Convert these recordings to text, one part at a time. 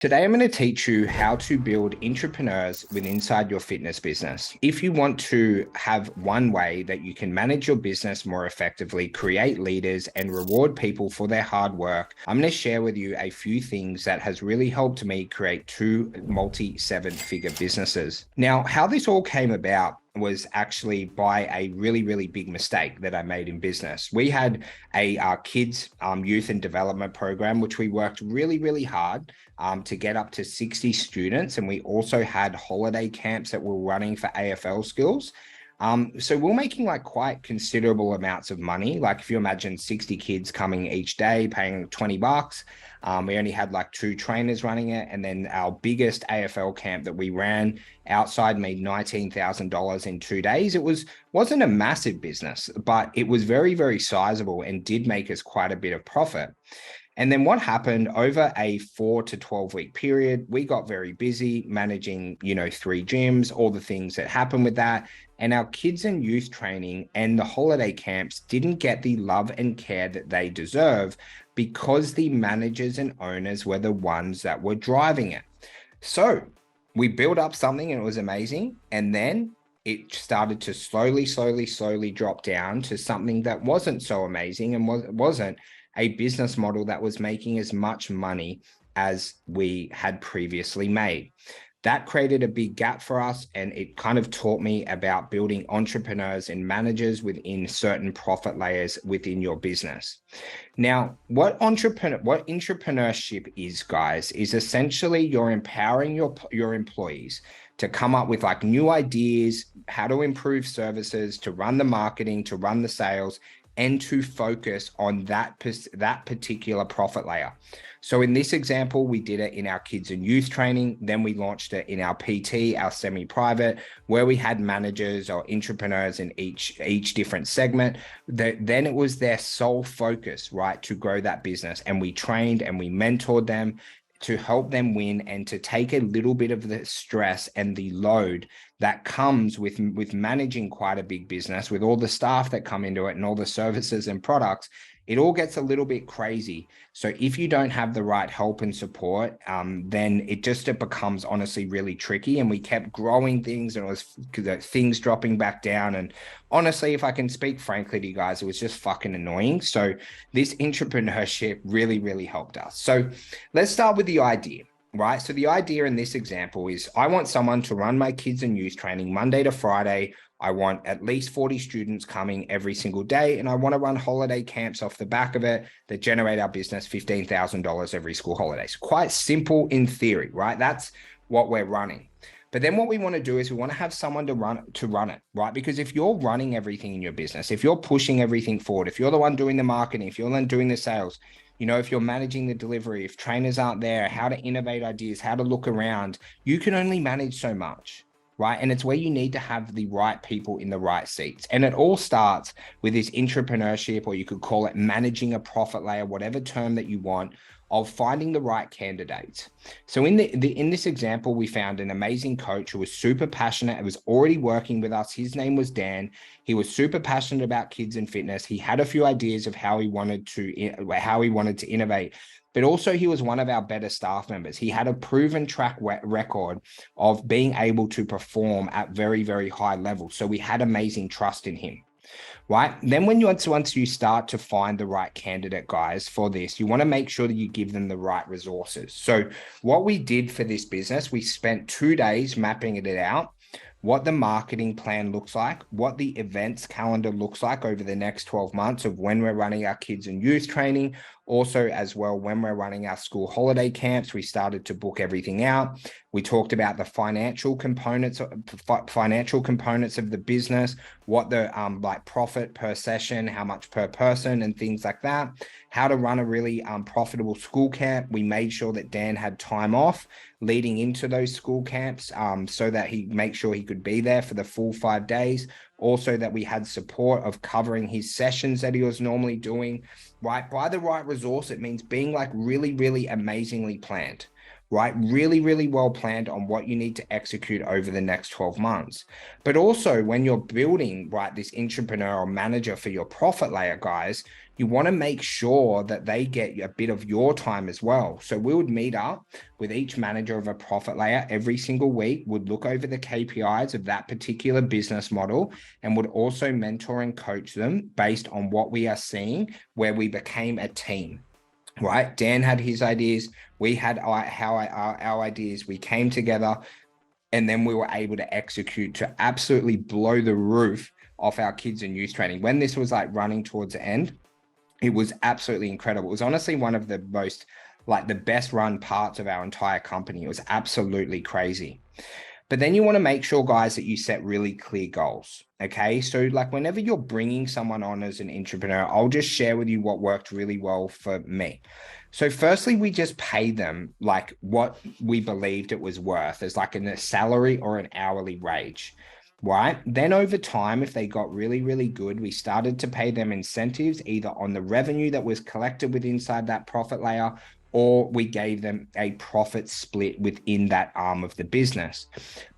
Today, I'm going to teach you how to build entrepreneurs with inside your fitness business. If you want to have one way that you can manage your business more effectively, create leaders, and reward people for their hard work, I'm going to share with you a few things that has really helped me create two multi-seven-figure businesses. Now, how this all came about was actually by a really big mistake that I made in business. We had a kids youth and development program, which we worked really hard to get up to 60 students. And we also had holiday camps that were running for AFL skills. So we're making like quite considerable amounts of money. Like if you imagine 60 kids coming each day, paying $20, we only had like 2 trainers running it. And then our biggest AFL camp that we ran outside made $19,000 in 2 days. Wasn't a massive business, but it was very sizable and did make us quite a bit of profit. And then what happened over a 4 to 12 week period, we got very busy managing, 3 gyms, all the things that happen with that. And our kids and youth training and the holiday camps didn't get the love and care that they deserve because the managers and owners were the ones that were driving it. So we built up something and it was amazing. And then it started to slowly drop down to something that wasn't so amazing and wasn't a business model that was making as much money as we had previously made. That created a big gap for us, and it kind of taught me about building entrepreneurs and managers within certain profit layers within your business. Now, what entrepreneurship is, guys, is essentially you're empowering your employees to come up with like new ideas, how to improve services, to run the marketing, to run the sales, and to focus on that particular profit layer. So in this example, we did it in our kids and youth training. Then we launched it in our PT, our semi-private, where we had managers or entrepreneurs in each different segment. Then it was their sole focus, right, to grow that business. And we trained and we mentored them to help them win and to take a little bit of the stress and the load that comes with managing quite a big business, with all the staff that come into it and all the services and products. It all gets a little bit crazy. So if you don't have the right help and support, then it becomes honestly really tricky. And we kept growing things and it was things dropping back down. And honestly, if I can speak frankly to you guys, it was just fucking annoying. So this entrepreneurship really helped us. So let's start with the idea. Right. So the idea in this example is I want someone to run my kids and youth training Monday to Friday. I want at least 40 students coming every single day. And I want to run holiday camps off the back of it that generate our business $15,000 every school holidays. Quite simple in theory, right? That's what we're running. But then what we want to do is we want to have someone to run it, right? Because if you're running everything in your business, if you're pushing everything forward, if you're the one doing the marketing, if you're the one doing the sales, if you're managing the delivery, if trainers aren't there, how to innovate ideas, how to look around, you can only manage so much, right? And it's where you need to have the right people in the right seats. And it all starts with this entrepreneurship, or you could call it managing a profit layer, whatever term that you want, of finding the right candidates. So in this example, we found an amazing coach who was super passionate. It was already working with us. His name was Dan. He was super passionate about kids and fitness. He had a few ideas of how he wanted to innovate, but also he was one of our better staff members. He had a proven track record of being able to perform at very high levels. So we had amazing trust in him. Right. Then once you start to find the right candidate, guys, for this, you want to make sure that you give them the right resources. So what we did for this business, we spent 2 days mapping it out, what the marketing plan looks like, what the events calendar looks like over the next 12 months of when we're running our kids and youth training. Also, as well, when we're running our school holiday camps, we started to book everything out. We talked about the financial components of the business, what the like profit per session, how much per person, and things like that. How to run a really profitable school camp. We made sure that Dan had time off leading into those school camps, so that he make sure he could be there for the full 5 days. Also, that we had support of covering his sessions that he was normally doing, right? By the right resource, it means being like really amazingly planned, right? Really well planned on what you need to execute over the next 12 months. But also when you're building, right, this entrepreneurial manager for your profit layer, guys, you want to make sure that they get a bit of your time as well. So we would meet up with each manager of a profit layer every single week, would look over the KPIs of that particular business model, and would also mentor and coach them based on what we are seeing, where we became a team. Right? Dan had his ideas. We had our ideas. We came together, and then we were able to execute to absolutely blow the roof off our kids and youth training. When this was like running towards the end, it was absolutely incredible. It was honestly one of the most, like, the best run parts of our entire company. It was absolutely crazy. But then you want to make sure, guys, that you set really clear goals. Okay. So like whenever you're bringing someone on as an entrepreneur, I'll just share with you what worked really well for me. So firstly, we just paid them like what we believed it was worth, as like a salary or an hourly wage. Right. Then over time, if they got really, really good, we started to pay them incentives either on the revenue that was collected with inside that profit layer, or we gave them a profit split within that arm of the business.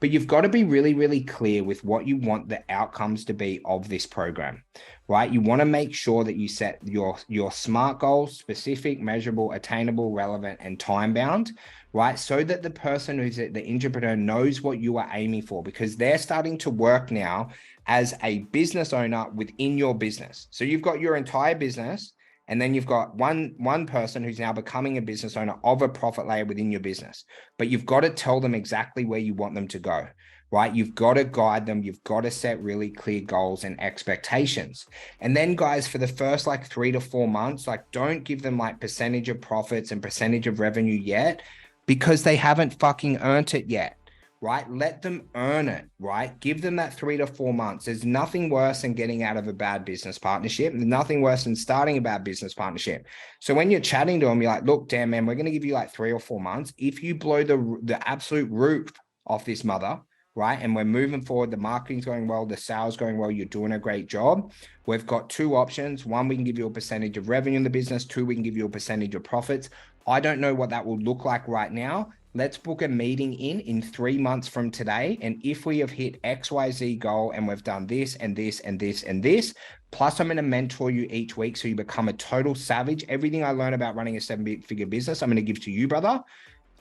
But you've got to be really, really clear with what you want the outcomes to be of this program, right? You want to make sure that you set your SMART goals: specific, measurable, attainable, relevant, and time bound, right? So that the person who's the entrepreneur knows what you are aiming for, because they're starting to work now as a business owner within your business. So you've got your entire business, and then you've got one person who's now becoming a business owner of a profit layer within your business. But you've got to tell them exactly where you want them to go, right? You've got to guide them. You've got to set really clear goals and expectations. And then, guys, for the first like 3 to 4 months, like, don't give them like percentage of profits and percentage of revenue yet, because they haven't fucking earned it yet. Right? Let them earn it, right? Give them that 3 to 4 months. There's nothing worse than getting out of a bad business partnership. There's nothing worse than starting a bad business partnership. So when you're chatting to them, you're like, look, damn, man, we're going to give you like 3 or 4 months. If you blow the absolute roof off this mother, right? And we're moving forward, the marketing's going well, the sales going well, you're doing a great job. We've got 2 options. 1, we can give you a percentage of revenue in the business. 2, we can give you a percentage of profits. I don't know what that will look like right now. Let's book a meeting in 3 months from today. And if we have hit XYZ goal and we've done this and this and this and this, plus I'm going to mentor you each week so you become a total savage. Everything I learned about running a 7-figure business, I'm going to give to you, brother.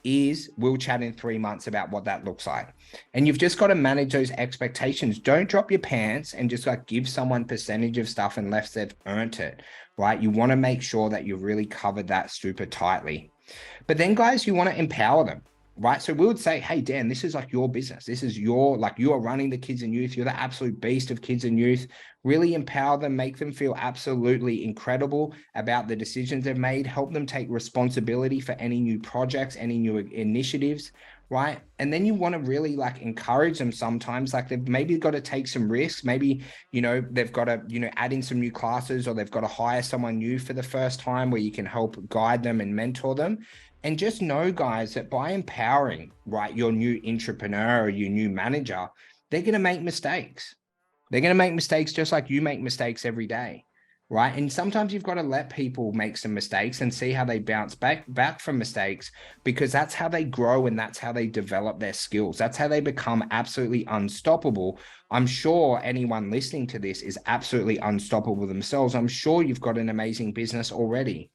We'll chat in 3 months about what that looks like. And you've just got to manage those expectations. Don't drop your pants and just like give someone percentage of stuff unless they've earned it, right? You want to make sure that you've really covered that super tightly. But then, guys, you want to empower them, right? So we would say, hey, Dan, this is like your business. This is like, you are running the kids and youth. You're the absolute beast of kids and youth. Really empower them, make them feel absolutely incredible about the decisions they've made, help them take responsibility for any new projects, any new initiatives, right? And then you want to really like encourage them sometimes, like they've maybe got to take some risks. Maybe, they've got to, add in some new classes, or they've got to hire someone new for the first time where you can help guide them and mentor them. And just know, guys, that by empowering, right, your new entrepreneur or your new manager, they're going to make mistakes. They're going to make mistakes just like you make mistakes every day, right? And sometimes you've got to let people make some mistakes and see how they bounce back from mistakes, because that's how they grow and that's how they develop their skills. That's how they become absolutely unstoppable. I'm sure anyone listening to this is absolutely unstoppable themselves. I'm sure you've got an amazing business already.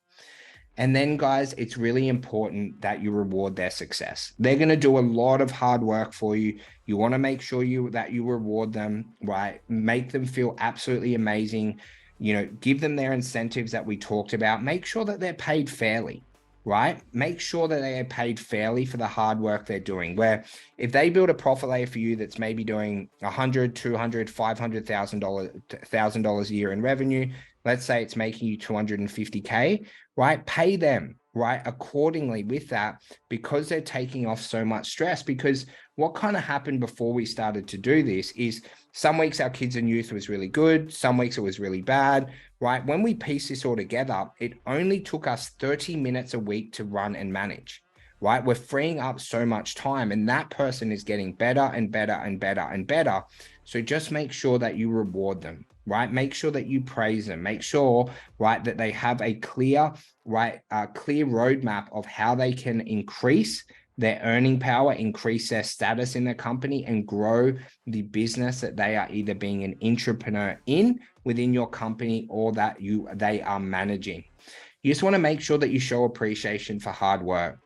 And then, guys, it's really important that you reward their success. They're going to do a lot of hard work for you. You want to make sure that you reward them, right? Make them feel absolutely amazing. Give them their incentives that we talked about. Make sure that they're paid fairly, right? Make sure that they are paid fairly for the hard work they're doing. Where if they build a profit layer for you that's maybe doing $100,000, $200,000, $500,000 a year in revenue, let's say it's making you $250K, right? Pay them, right, accordingly with that, because they're taking off so much stress. Because what kind of happened before we started to do this is some weeks our kids and youth was really good. Some weeks it was really bad, right? When we piece this all together, it only took us 30 minutes a week to run and manage, right? We're freeing up so much time, and that person is getting better and better and better and better. So just make sure that you reward them, right? Make sure that you praise them. Make sure, right, that they have a clear roadmap of how they can increase their earning power, increase their status in the company, and grow the business that they are either being an entrepreneur in within your company or that they are managing. You just want to make sure that you show appreciation for hard work.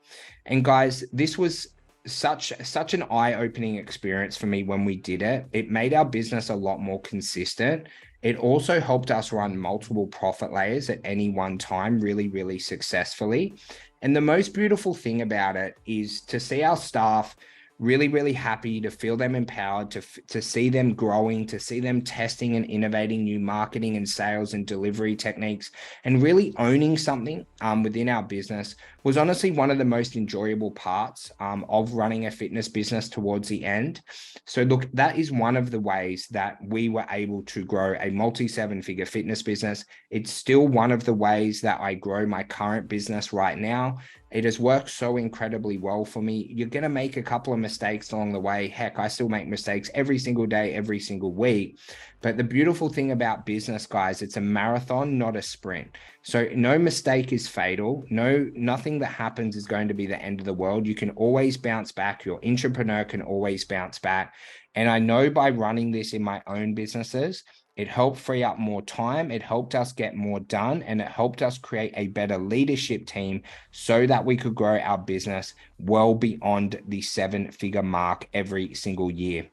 And guys, this was such an eye-opening experience for me when we did it. It made our business a lot more consistent. It also helped us run multiple profit layers at any one time really, really successfully. And the most beautiful thing about it is to see our staff really, really happy, to feel them empowered, to see them growing, to see them testing and innovating new marketing and sales and delivery techniques, and really owning something within our business was honestly one of the most enjoyable parts of running a fitness business towards the end. So look, that is one of the ways that we were able to grow a multi-seven-figure fitness business. It's still one of the ways that I grow my current business right now. It has worked so incredibly well for me. You're going to make a couple of mistakes along the way. Heck, I still make mistakes every single day, every single week. But the beautiful thing about business, guys, it's a marathon, not a sprint. So no mistake is fatal. Nothing that happens is going to be the end of the world. You can always bounce back. Your entrepreneur can always bounce back. And I know by running this in my own businesses, it helped free up more time. It helped us get more done, and it helped us create a better leadership team so that we could grow our business well beyond the seven-figure mark every single year.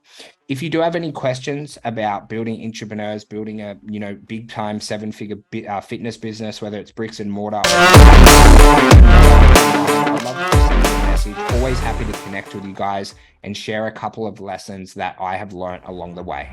If you do have any questions about building entrepreneurs, building a big time seven-figure fitness business, whether it's bricks and mortar, I'd love to send you a message. Always happy to connect with you guys and share a couple of lessons that I have learned along the way.